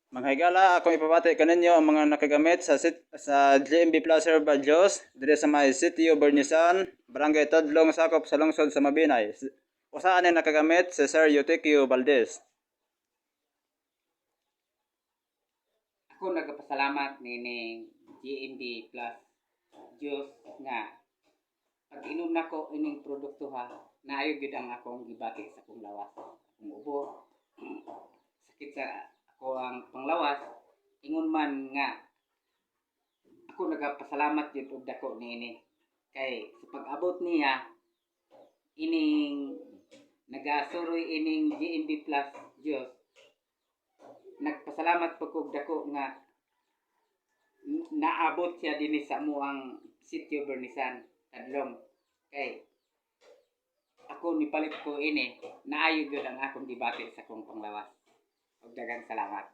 Mga higala, akong ipabati kaninyo ang mga nakagamit sa GMB Plus Herbal Juice diri sa may Sitio Bernisan, Barangay Tadlong, sakop sa lungsod sa Mabinay. Usaan ang nakagamit si Sir Eutequio Valdez. Ako nagpasalamat nining GMB Plus Juice nga pag inom nako ining produkto ha, naayo gid ang akong gibati sa akong lawas. Akong ubo, sakit sa ako ang panglawas, ingon man nga ako nagapasalamat jud og dako niini. Kay sa pag-abot niya ining nagasuroy ining GMB Plus Juice, nagpasalamat po kog dako nga naabot siya dinhi sa amuang Sitio Bernisan, Tadlong. Kay ako nipalit ko ini, naayo gyud ang akong gibati sa akong panglawas. Og daghang salamat.